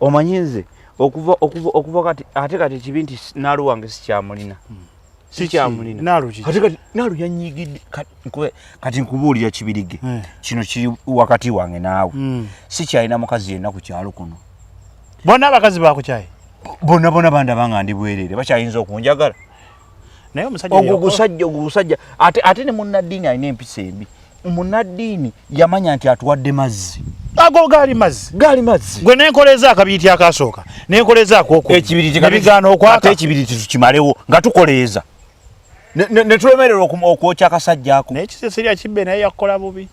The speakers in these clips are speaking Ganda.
omanyize okuva kati ate kati kibinti nalu wange sikyamulina sikyamulina nalu yanyigidde kati nkubuulira kibirige kino kiri wakati wange naawe sikyalina mukazi yenna ku kyalo kuno bonna abakazi bakukyaye bonna banda banga ndi bwerere bakyayinza okunjagala naye omusajja ogusajja ate ne munnaddiini alina empisa embi munnaddiini yamanya nti atuwadde mazzi ago gali mazzi gwe nenkoleza akabiiti akasooka nenkoleza akoko ekibiriti kabigano okwaka ekibiriti tukimalewo nga tukoleeza ne tulemerera okwokya akasajja ako naye kiseseri kibbe naye yakola bubi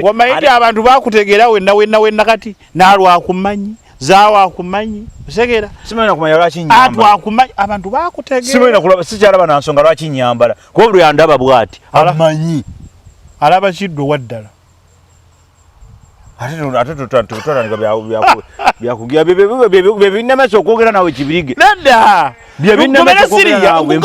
wamayindi abantu bakutegeera wenna kati naalwa akumanyi zaawa akumanyi segera simanya kumanya lwaki nyamba atu akumanyi abantu bakutegeera simanya kulaba sikyalaba na nsonga lwaki nyambala kuba buli yandaba bwati amanyi alaba kiddo waddala ate tutandika byakugira byebinnamasa okwogera nawe kibirige nedda byebinnamasa okwogera nawe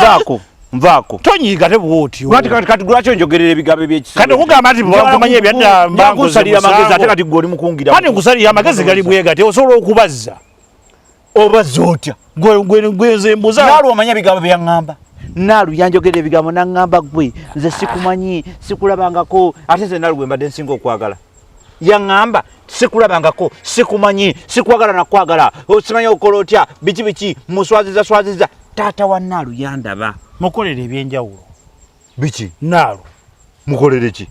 nvaako tonyiga te bwotyo kati lwaki onjogerera ebigambo kati okugamba nti bakumanya ebyadda nkusalira amagezi ate kati gwe oli mukungira kati nkusalira amagezi gali bwega te osobola okubazza obazza otya gwe mbuza naalu omanya ebigambo byaŋŋamba naalu yanjogerera ebigambo naŋŋamba gwe nze sikumanyi sikulabangako ate nze naalu gwe mbadde nsinga okwagala yaŋŋamba sikulabangako sikumanyi sikwagala nakwagala simanyi okola otya biki muswaziza taata wa naalu yandaba mukolere ebyenjawulo biki naalu mukolere ki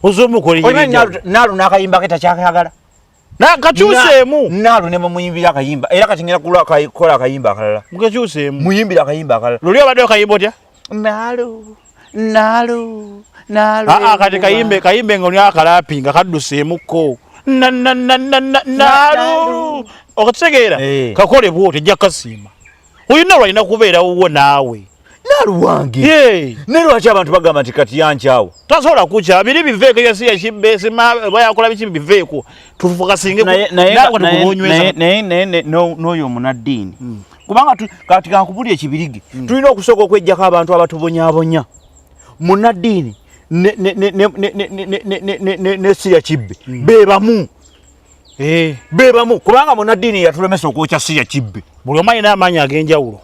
naalu n'akayimba ke takyakayagala kakyuseemu naalu ne mumuyimbira akayimba era kati ngenda kukola akayimba akalala mukakyuseemu muyimbira akayimba akalala luli obadde okayimba otya naalu kati kayimbe nga oli akalapi nga kadduseemukko naalu okakitegeera kakole bwoti ejja kasiima olina lwalina kubeera wuwo naawe naalu wange ne lwaki abantu bagamba nti kati yankyawo tasobola kukya biri biveeko yasiya kibbe bayakola biki biveeko tufukasinge naye n'oyo omunaddiini kubanga kati kankubuli ekibirige tulina okusooka okwejjako abantu abatubonyaabonya munaddiini ne siya kibbe bebamu kubanga munaddiini yatulemesa okwokya siya kibbe buli omu alina amaanyi ag'enjawulo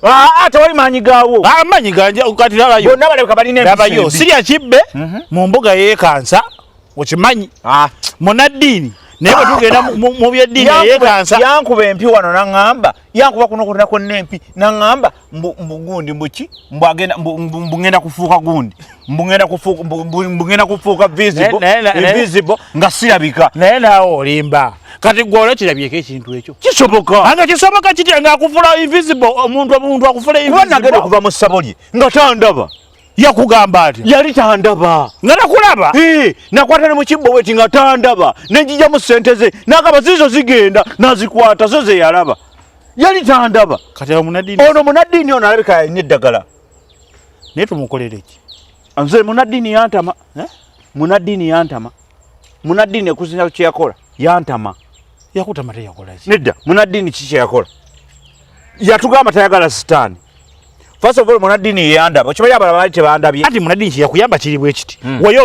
tewali maanyi gaawo amaanyi kati bonna balabika balina labayo sirya kibbe mu mbuga yeekansa okimanyi munaddiini naye bwe tugenda mu byeddiini yeekansa yankuba empi wano naŋŋamba yankuba kuno konna kwonna empi naŋŋamba mbugundi mbuki mbugenda kufuuka gundi mbugenda kufuuka visible nga sirabika naye naawe olimba kati gwe olekirabyeko ekintu ekyo kisoboka anga kisoboka kitya ngaakufula invisible omuntu akufula kuba nagenda okuva mu ssabo lye nga tandaba yakugamba ati yali tandaba nga nakulaba nakwata ne mu kibbo weti nga tandaba nenjijamu ssente ze nakaba zizo zigenda nazikwata zo ze yalaba yali tandaba kati ono munaddiini ono alabika yalina eddagala naye tumukolere ki nze munaddiini yantama munaddiini ekusinza kyeyakola yantama yakutama teyakola ki nedda munaddiini kiki yakola yatugamba tayagala sitaani first of all munaddiini yeyandaba okimanyi abalala baali tebandabye ati munaddiini kyeyakuyamba kiri bwe kiti wali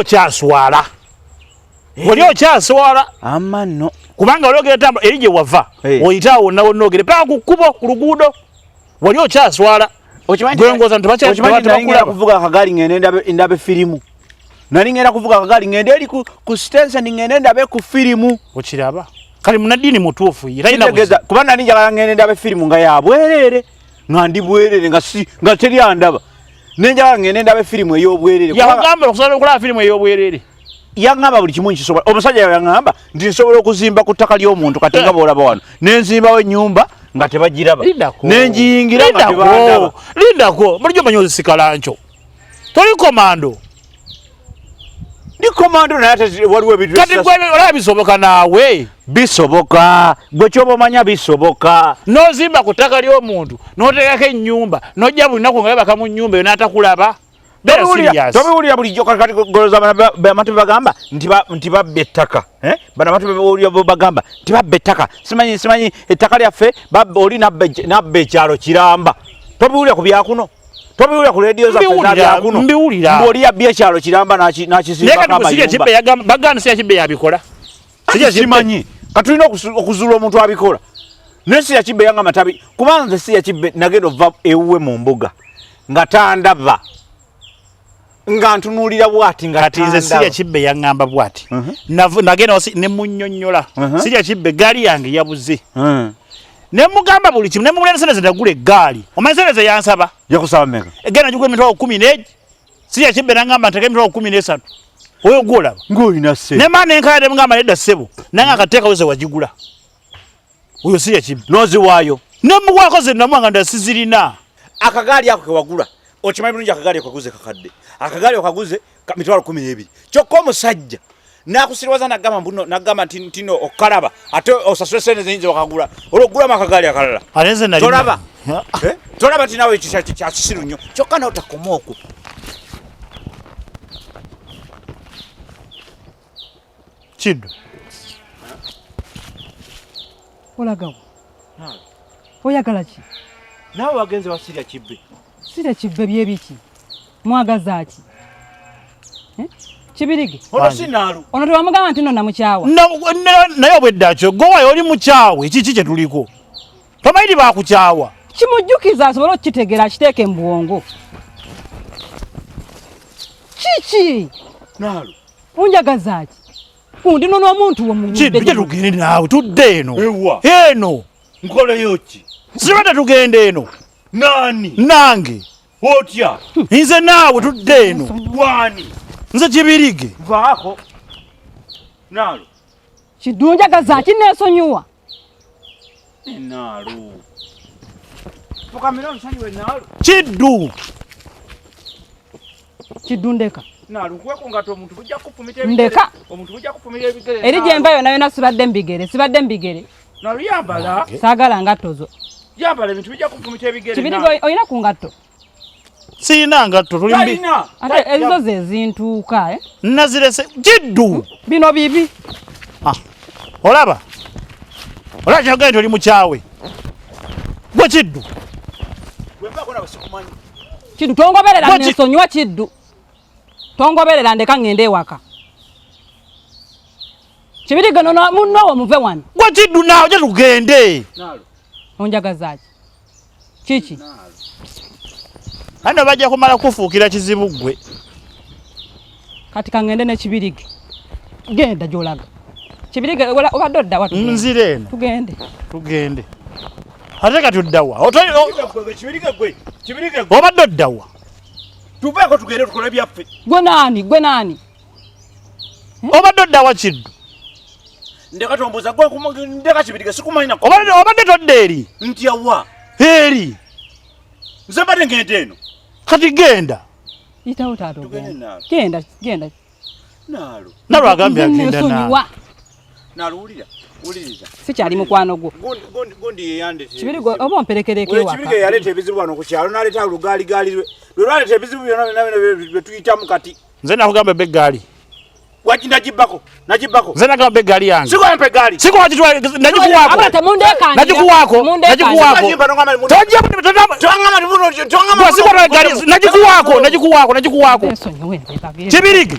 okyaswala amanno kubanga wali ogenda tambula eri gye wava oyitaawo wonna wonna ogere paka ku kkubo ku luguudo wali okyaswala gwengoza ntibakulaba kuvuga akagaali ngende ndabe firimu nali ngenda kuvuga akagaali ngende eri ku station ngende ndabe ku firimu okiraba kali munaddiini mutuufu kuba nali njagala ngende ndabe firimu nga yabwerere nga ndi bwerere nga teri andaba nenjagala ngende ndabe firimu ey'obwerere yakugamba okusobola okulaba firimu ey'obwerere yaŋŋamba buli kimu nkisobola omusajja yaŋŋamba nti nsobola okuzimba ku ttaka ly'omuntu kati nga boolaba wano nenzimbawo ennyumba nga tebagiraba nenjiyingira nga tebandaba lindako bulijjo manyi ozisikala nkyo toli komando ndi komando naye ate waliwo ebintu kati gwe olaba bisoboka naawe bisoboka gwe kyoba omanya bisoboka n'ozimba ku ttaka ly'omuntu n'oteekako ennyumba n'ojja buli nnaku nga yabaka mu nnyumba eyo n'atakulaba tobiwulira bulijjo kati goloza bamatu bagamba nti babba ettaka bano amatu bagamba nti babba ettaka simanyi ettaka lyaffe oli nabba ekyalo kiramba tobiwulira ku Byakuno tobiwulira ku leediyo zaffe za Byakuno ng'oli yabbye ekyalo kiramba n'akisimbako amayumba baganda sirya kibbe yabikola simanyi katulina okuzuula omuntu abikola Nesi ya Kibbe yanga matabi kubanza si ya Kibbe nagendo va ewuwe mu mbuga nga tandava nga ntunulira bwati nga katinze si ya Kibbe yangamba bwati nagenda ne munnyonnyola si ya Kibbe gali yange yabuze ne mugamba buli kimu ne mulensereze ndagule gali omansereze yansaba yakusaba meka egena jugwe mitwa 10 si ya Kibbe nangamba ntake mitwa 13 oyo gola ng'olina se ne mane nkade mugamba nedda sebo nanga akateeka weze wajigula oyo si ya Kibbe nozi waayo ne mugwako ze namwanga ndasizirina akagali ako kewagula okimanyi bulungi akagali akaguze kakadde akagali akaguze mitwalo 12 kyokka omusajja nakusiriwaza nagamba mbuno nagamba ntino okalaba ate osasule sente zinze wakagula ologula makagali akalala alenze nali tolaba tolaba tinawe ekishati kya kisiru nnyo kyokka nawe takoma okwo Kiddu olagawo oyagala ki nawe wagenze wasirya Kibbe sirya Kibbe byebiki mwagaza ki Kibirige ono sinaalu ono tewamugamba nti nno namukyawa naye obweddakyo gowayo oli mukyawe kiki kye tuliko tomanyi bakukyawa kimujjukiza asobole okukitegeera akiteeke mu bwongo kiki naalu unjagaza ki kundi nono omuntu Kiddu gye tugende naawe tudde eno ewa eno nkoleyo ki sibadde tugende eno nani nange otya nze naawe tudde eno gwani nze Kibirige vaako naalu Kiddu njagaza ki neesonyiwa naalu fukamira omusonyiwe naalu Kiddu Kiddu ndeka naalu nkwekungatta omuntu bujja kufumita ndeka omuntu bujja kufumira ebigere eri gye mba yonna yonna sibadde mbigere naalu yambala saagala ngatto zo yambala ebintu bijja kufumita ebigere Kibirige oyina ku ngatto siina ngatto tuli talina ate ezo ze zintuuka nazirese Kiddu bino bibi olaba kyogenda nti oli mukyawe gwe Kiddu wembako nawe sikumanyi Kiddu tongoberera nensonyiwa Kiddu tongoberera ndeka ngende ewaka Kibirige nono munnowo muve wano gwe Kiddu naawe gye tugende naalu onjagaza kiki ano bajja kumala kufuukira kizibu gwe kati kangende ne Kibirige genda gyolaga Kibirige obadde oddawa nzire eno tugende ate kati oddawa Kibirige obadde oddawa tuveeko tugende tukole byaffe gwe naani obadde oddawa Kiddu ndeka tombuuza gwe ndeka Kibirige sikumanyi nako obadde todda eri ntyawa eri nze mbadde ngende eno kati genda itawo taata genda naalu nalwo agambye agenda nsonyiwa naalu wuliriza sikyali mukwano gwo gundi yeyandese Kibirige oba omperekereko ewaka Kibirige yaleeta ebizibu wano ku kyalo n'aleeta olugaaligaali lwe lwaleeta ebizibu byonna bye tuyitamu kati nze nakugamba ebbe eggaali nagibbako nze nagamba eggaali yange sikwampa eggaali nagikuwaako Kibirige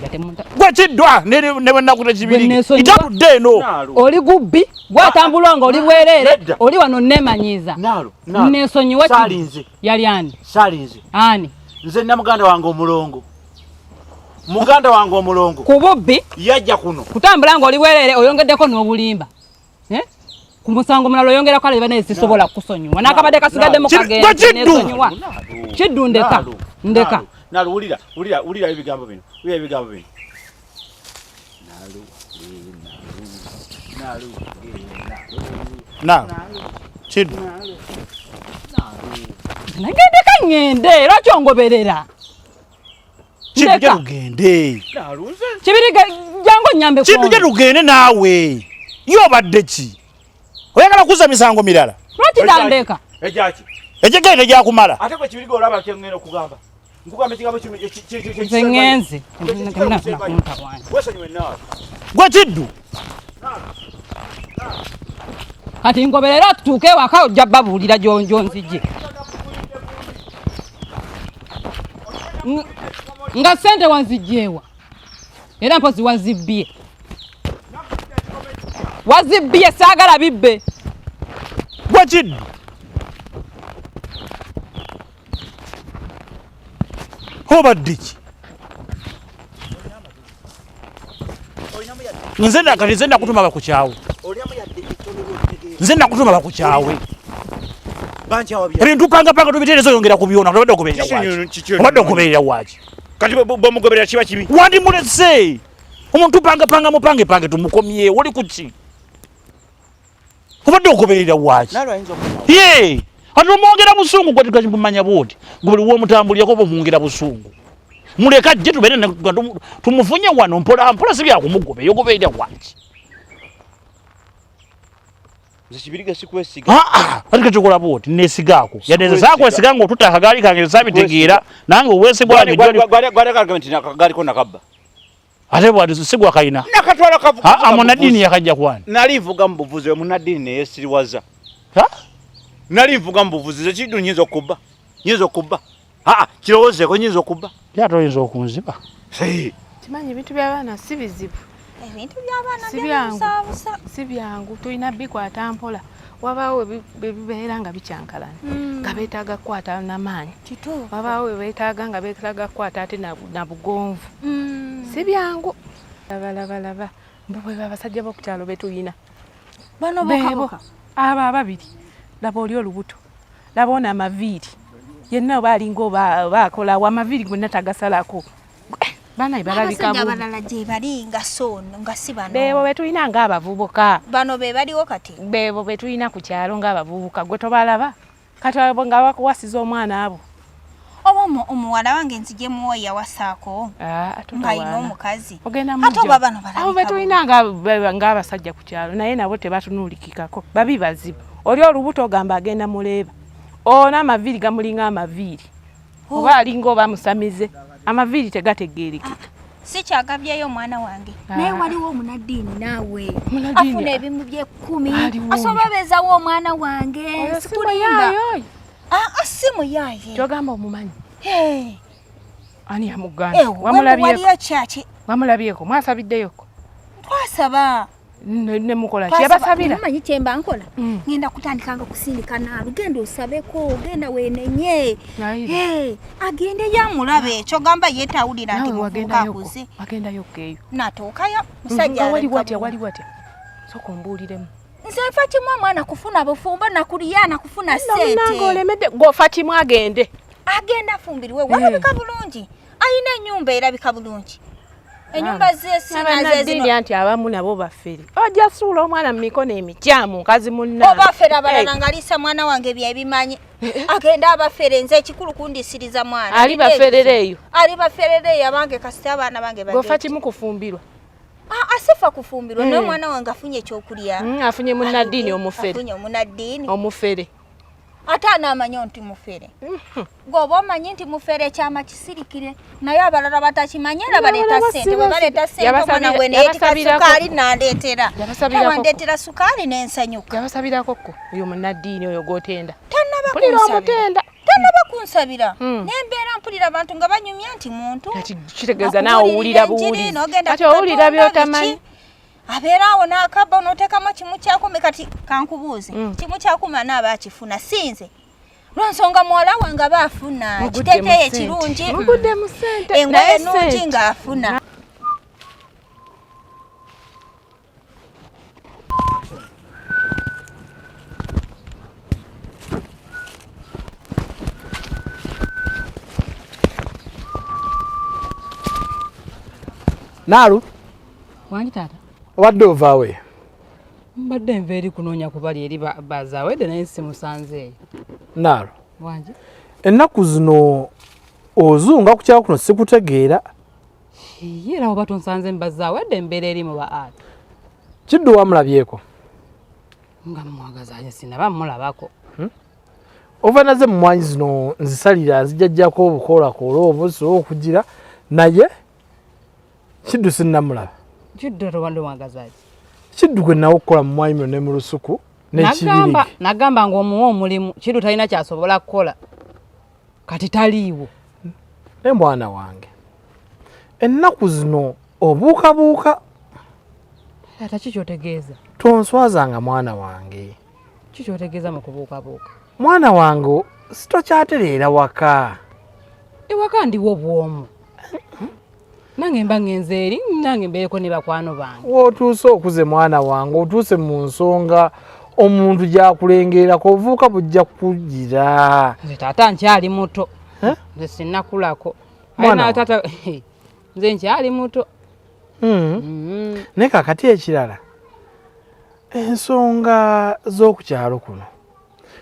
gwe Kiddwa ne bwenakuta Kibirige itatudde eno oli gubbi gwatambulwa nga oli bwereere oli wano nemanyiza nesonyiwa yali ani salinze ani nze na muganda wange omulongo ku bubbi yajja kuno kutambula nga oli bwereere oyongeddeko n'obulimba ku musango mulala oyongerako alaba naye sisobola kusonyiwa n'akabadde kasigadde mu kagenda nesonyiwa Kiddu ndeka naalu wulira ebigambo bino naalu Kiddu nagendeka ngende lwaki ongoberera Kiddu gye tugende Kibirige jangu nyambe Kiddu gye tugende naawe yo obadde ki oyagala kuza misango mirala lwaki dandeka ejaki egigende gyakumala ate gwe Kibirige olaba kyengenda okugamba nkugamba ekigambo zengenze gwe Kiddu kati ngoberera tutuuke ewaka ojja babuulira gyonzijje nga sente wanzijjeewa era mpozi wazibbye saagala bibbe gwe Kiddu obadde ki nze nakati nze nakutuma bakukyawe nze nakutuma bakukyawe ebintu pangapanga tubiteerezo yongera kubyona obadde okubeerera waaki kati bomugoberera kiba kibi wandimulese omuntu pangapanga mupange tumukomyewo oli kuki obadde okubeerera waaki ye ati omwongera busungu gwatigakimumanya bwoti buli womutambulirako bomwongera busungu muleka ajje tubeere tumufunye wano mpola si byakumugobera yogoberera waaki ati kekikola bwoti nesigaako yadeze sakwesiga nga otutta akagaali kange sabitegeera nange owesigwagaliko nakabba ate bwati sigwa kalina munaddiini yakajja kwani nali nvuga mubuvuzi munaddiini neyesiriwaza nali nvuga mubuvuzi ekiddu nyinza okubba kirowoozeeko nyinza okubba ate oyinza okunziba kimanyi ebintu by'abaana si bizibu ebintu by'abaana si byangu tulina bikwata mpola wabaawo bebibeera nga bicyankalana nga beetaaga kukwata n'amaanyi wabaawo webeetaaga nga beetaaga kukwata ate na bugonvu si byangu labalaba mbwe abasajja b'okukyalo betulina bano bokaboka abo ababiri laba oli olubuto laba ono amaviiri yenna oba alinga oba bakola wa amaviiri gwenna tagasalako bana ibalabika abasajja abalala gye bali nga sono nga si bano bebo betulina ng'abavubuka bano be baliwo kati bebo betulina ku kyalo ng'abavubuka gwe tobalaba kati abo nga bakuwasiza omwana abo oba omuwala wange nzije muwoyi yawasaako nga yina omukazi ate oba bano abo betulina ng'abasajja ku kyalo naye nabo tebatunuulikikako babi bazibu oli olubuto ogamba agenda muleeba ona amaviiri gamulinga amaviiri oba alinga oba musamize amaviiri tegategeerekeka si kyagabyeyo omwana wange naye waliwo omunaddiini naawe afuna ebimu bye10 asobola beezawo omwana wange sikulimba simu yaaye kyogamba omumanyi ani amuganda wamulabyeko mwasabiddeyoko twasaba nemukola kyabasabira manyi kyemba nkola ngenda kutandikanga kusindika naalu genda osabeko genda wenenye agende yamulabe ekyo gamba yetawulira nti mukakuze agendayo keyo natookayo musajja wali watya soko mbuuliremu nze nfa kimu omwana kufuna bufumbo nakuliyana kufuna sente nange olemedde gofa kimu agenda afumbiriwe walabika bulungi ayina ennyumba erabika bulungi enyumba zesinazezino anti abamu nabo bafere ojja suula omwana mu mikono emikyamu nkazi munna obafere abalala nga liisa mwana wange byebimanyi agenda abafere nze ekikulu kundisiriza mwana ali baferere eyo abange kasita abaana bange gofa kimu kufumbirwa asifa kufumbirwa naye omwana wange afunye ekyokulya afunye munaddiini omufere ate anaamanya nti mufere gwoba omanyi nti mufere ekyama kisirikire naye abalala batakimanye era baleeta ssente bwe baleeta ssente omwana gwe neyetika sukaali nandeetera wandeetera sukaali n'ensanyuka yabasabirako oyo munaddiini oyo gwotenda tannaba kunsabira nembeera mpulira abantu nga banyumya nti muntu kitegeeza naawe owulira buwulizi kati owulira byotamanyi abeera awo n'akabba n'oteekamu kimu kyakumi kati kankubuuze kimu kyakumi anaaba akifuna sinze lwansonga muwala wange aba afuna kiteeteeyo ekirungi engoye ennungi ng'afuna Naalu wangi taata obadde ovaawe mbadde nva eri kunoonya kubali eri bazaawedde naye simusanzeeyo Naalu wangi ennaku zino ozunga ku kyalo kuno sikutegeera era oba tonsanze mubazaawedde embeera eri mu ba ati Kiddu wamulabyeko nga mumwagazaanye sinaba mulabako ova naze mumwanyi zino nzisalira nzijajjako obukoolakoola obusobola okugira naye Kiddu sinnamulaba Kiddu towande mwagazaanye Kiddu gwe nawe okukola mu mwanyi ne mu lusuku n'ekibirigi nagamba ng'omuwa omulimu Kiddu talina kyasobola kukola kati taliiwo naye mwana wange ennaku zino obuukabuuka ata ki kyotegeeza tonswazanga mwana wange kikyotegeeza mu kubuukabuuka mwana wange sitokyatereera waka ewaka ndiwo bwomu nange mba ngenze eri nange mbeereko ne bakwano bange wootuuse okuze mwana wange otuuse mu nsonga omuntu gyakulengerako ovuuka bujja kukugira nze taata nkyali muto nze sinnakulako ayina taata nze nkyali muto naye kakati ekirala ensonga z'okukyalo kuno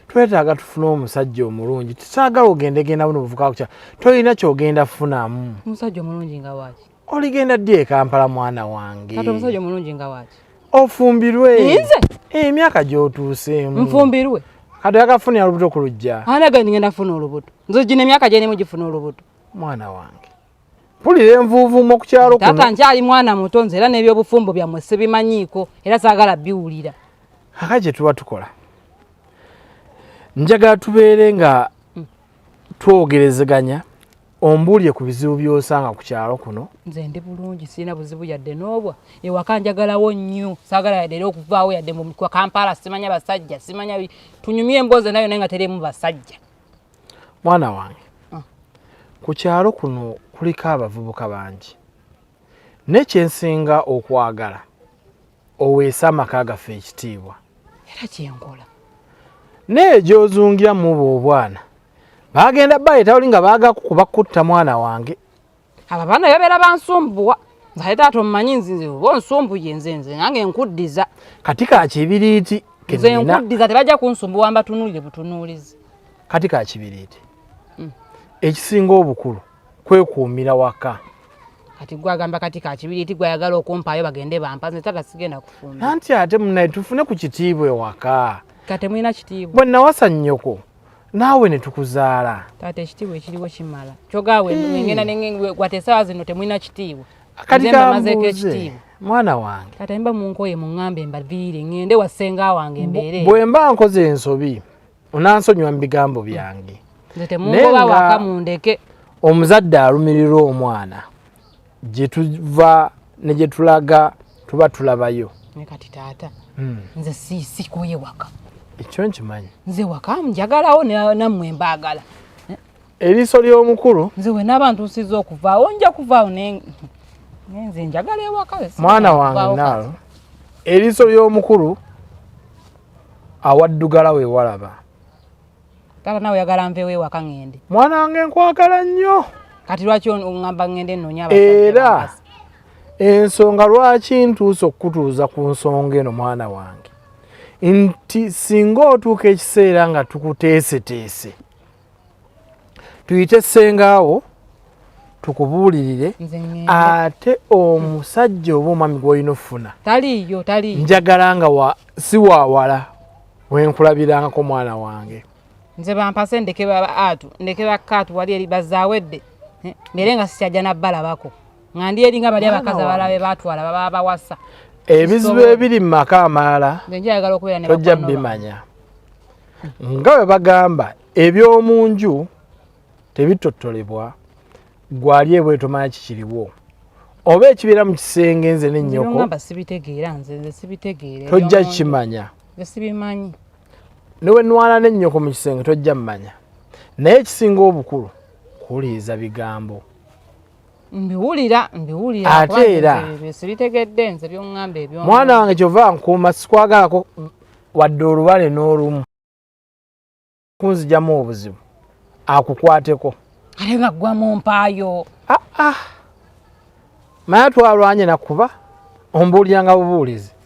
twetaaga tufune omusajja omulungi tusaagala ogendegenda buno buvuka kukyalo tolina kyogenda funamu omusajja omulungi nga waaki oligenda ddi e Kampala mwana wange kati omusajja omulungi nga waaki ofumbirwe nze emyaka gy'otuuseemu nfumbirwe kati yakafunira olubuto ku lujja anaga ndigenda kufuna olubuto nze gina emyaka gyenimu gifuna olubuto mwana wange mpulira envuuvuumo ku kyalo kuno taata nkyali mwana muto nze era n'ebyobufumbo byammwe sibimanyiiko era saagala biwulira aka gye tuba tukola njagala tubeere nga twogerezeganya ombuulye ku bizibu by'osanga ku kyalo kuno nze ndi bulungi sirina buzibu yadde n'obwa ewaka njagalawo nnyo saagala yadde era okuvaawo yadde mu Kampala simanya basajja simanya tunyumye emboozi nayo naye nga terimu basajja mwana wange ku kyalo kuno kuliko abavubuka bangi nekyensinga okwagala oweesa amaka gaffe ekitiibwa era kyenkola naye gy'ozungira mu obwana bagenda bayita oli nga baagakukuba kutta mwana wange abo abaana babeera bansumbuwa nze taata omumanyi nzinze oba onsumbuye nze nange nkuddiza kati ka kibiriiti nze nkuddiza tebajja kunsumbuwa mbatunuulire butunuulizi kati ka kibiriiti ekisinga obukulu kwekuumira waka kati gwagamba kati ka kibiriiti gwayagala okumpaayo bagende bampa nze taga sigenda kufumba nanti ate munaye tufune ku kitiibwa ewaka kati mulina kitiibwa bwe nawasa nnyoko naawe ne tukuzaala taata ekitiibwa ekiriwo kimala kyogaawe ngenda gwateesawa zino temulina kitiibwa kati kambuuze mwana wange taata mba munkoye muŋŋambe mbaviire ŋŋende wa ssenga wange mbeere bwe mba nkoze ensobi onansonyiwa mu bigambo byange nze temungoba waka mundeke omuzadde alumirira omwana gye tuva ne gye tulaga tuba tulabayo kati taata nze sikoye waka ekyo nkimanyi nze waka njagalawo nammwe mbaagala eriiso ly'omukulu nze we n'abantu nsiza okuvaawo nja kuvaawo nze njagala ewaka mwana wange naalo eriiso ly'omukulu awaddugala we walaba taata nawe oyagala nveewo ewaka ŋŋende mwana wange nkwagala nnyo kati lwaki oŋŋamba ŋŋende nnoonya era ensonga lwaki ntuuse okukutuuza ku nsonga eno mwana wange nti singa otuuka ekiseera nga tukuteeseteese tuyite sengaawo tukubuulirire ate omusajja oba omwami gw'olina ofuna taliiyo njagala nga si waawala wenkulabirangako mwana wange nze bampase ndeke bakkaatu wali eri bazaawedde mbere nga sikyajja nabbalabako nga ndi eri nga bali abakazi abalabe baatwala baba bawasa ebizibu ebiri mu maka amalala tojja bimanya nga bwe bagamba eby'omu nju tebitottolebwa gwali ebwe tomanya kikiriwo oba ekibeera mu kisenge nze n'ennyoko tojja kikimanya ne we nnwala n'ennyoko mu kisenge tojja mmanya naye ekisinga obukulu kuwuliriza bigambo mbiwulira ate era sibitegedde nze by'oŋŋamba ebyo mwana wange kyova nkuuma sikwagalako wadde olubale n'olumu kunzijamu obuzibu akukwateko ate nga ggwamu mpaayo maya twalwanye nakuba ombuuliryanga bubuulizi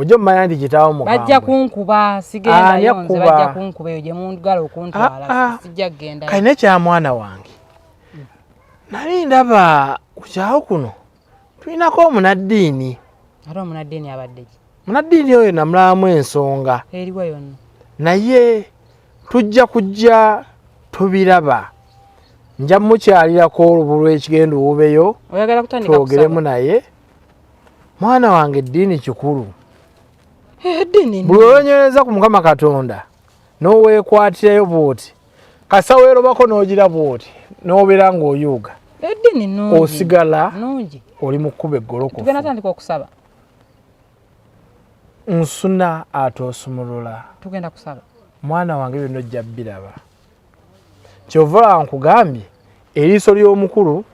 ojja omumanya nti kitaawo mukambwe bajja kunkuba sigendayo nze bajja kunkuba eyo gye mundugala okuntwala sijja kgendayo kalina ekya mwana wange nali ndaba ku kyawo kuno tulinako omunaddiini ate omunaddiini abadde ki munaddiini oyo namulabamu ensonga eriwa yonna naye tujja kujja tubiraba nja mukyalirako olubu lw'ekigenda owubeyo twogeremu naye mwana wange eddiini kikulu buli olwenywereza ku Mukama Katonda n'oweekwatirayo bw'oti kasa weerobako n'ogira bw'oti n'obeera ng'oyuuga osigala oli mu kkuba eggolokofu nsuna atosumulula tugenda kusaba mwana wange bino jja biraba kyova nkugambye eriiso ly'omukulu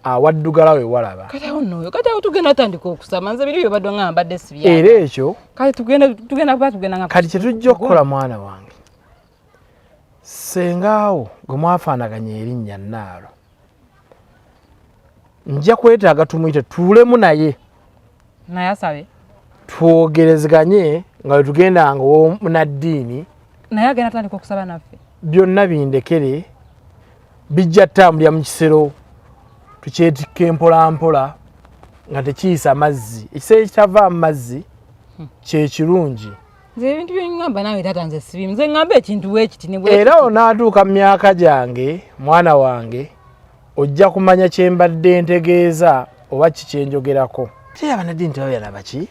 awaddugala we walaba kati awo tugenda tandika okusaba nze biri byobadde nga mbadde sibya era ekyo kati tugenda nga kati kye tujja okukola mwana wange sengaawo gwe mwafaanaganya erinnya Naalo nja kwetaaga tumuyite tuulemu naye asabe twogerezeganye nga wetugendanga omunaddiini naye agenda tandika okusaba naffe byonna bindekere bijja ttambulya mu kisero tukyetikka empolampola nga tekiyisa mazzi ekiseera ekitavaamu mazzi kyekirungi nze ebintu byeŋŋamba naawe taata nze sibimu nze ŋŋamba ekintu weekiti era onaatuuka mu myaka gyange mwana wange ojja kumanya kye mbadde ntegeeza oba kikyenjogerako kye abanaddiini tebabeera nabaki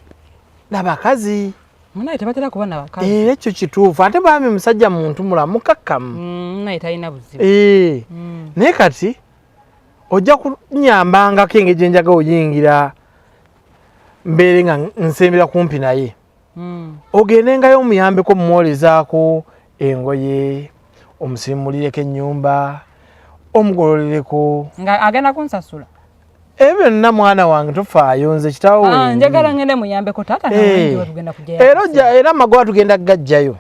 n'abakazi munaye tebatera kuba nabakazi era ekyo kituufu ate bwami musajja muntu mulamu mukakkamu munaye talina buzibu naye kati ojja kunyambangako engeri gye njaga oyingira mbeere nga nsembera kumpi naye ogendengayo omuyambeko mumwolezaako engoye omusimulireko ennyumba omugololereko nga agenda kunsasula ebyo byonna mwana wange tofaayo nze kitaawo njagala ngende muyambeko taata tugenda kujjayo era amagoba tugenda gajjayo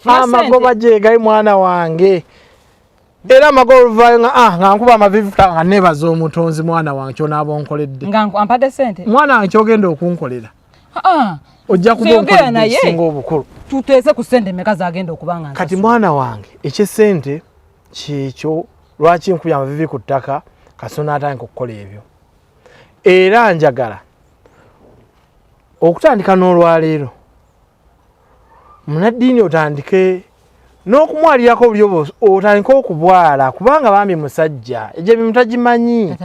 amagoba gyegali mwana wange era amagoba oluvaayo nga nkuba amavivu nga nebaza omutonzi mwana wange kyonaaba onkoledde ampadde sente mwana wange kyogenda okunkolera ojja kuba onkoledde ekisinga obukulu tuteese ku sente meka zagenda okubanga kati mwana wange ekyesente kyekyo lwaki nkubya amavivi ku ttaka kasona atandika okukola ebyo era njagala okutandika n'olwaleero munaddiini otandike n'okumwalirako buli obo otandike okubwala kubanga bambi musajja egyo ebimu tagimanyi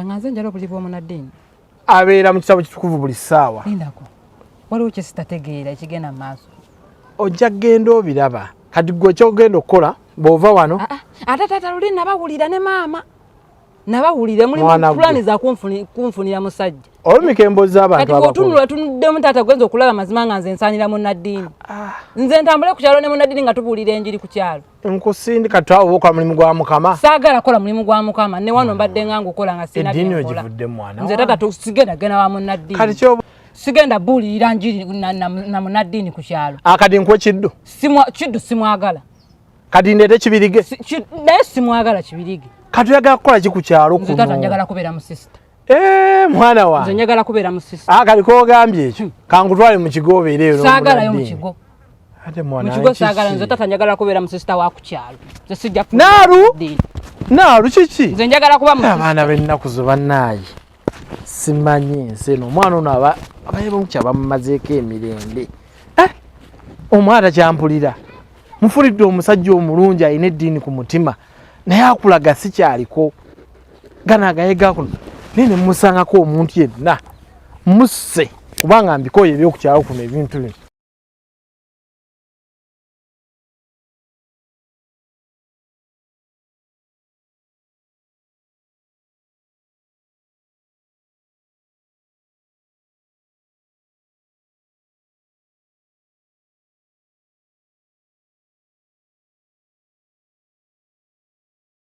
abeera mu kitabo kitukuvu buli ssaawa waliwo kyesitategeera ekigenda mu maaso ojja kgenda obiraba kati gwe kyogenda okukola bw'ova wano ate taata luli nabawulira ne maama nabawulire mulimu pulani za kunfunira musajja olumika emboozi z'abantu kati bw'otunula tunuddemu taata gwenza okulaba mazima nga nze nsaanira munnaddiini nze ntambule ku kyalo ne munnaddiini nga tubuulira enjiri ku kyalo nkusindika twawe oba okola mulimu gwa mukama saagala kola mulimu gwa mukama ne wano mbadde nga ngukola nga sina eddiini ogivudde mwana nze taata sigenda genda wa munnaddiini kati sigenda buulirira njiri na munnaddiini ku kyalo kati nkuwe kiddo kiddo simwagala kati ndeete kibirige naye simwagala kibirige kati oyagala kukola ki ku kyalo kuno taata njagala kubeera mu sisita mwana wange nze njagala kubeera mu sisita kali koogambye ekyo kangutwale mu kigo obeereyo saagalayo mu kigo mu kigo saagala nze taata njagala kubeera mu sisita wa ku kyalo nze sijja Naalu kiki nze njagala kuba mu abaana b'ennaku zo bannaayi simanyi nsi eno omwana ono abayebamuki abamumazeeko emirembe omwana kyampulira mufulidde omusajja omulungi alina eddiini ku mutima naye akulaga si kyaliko gana agayega kuno naye ne mumusangako omuntu yenna musse kubanga mbikoyo ebyokukyalo kuno ebintu bino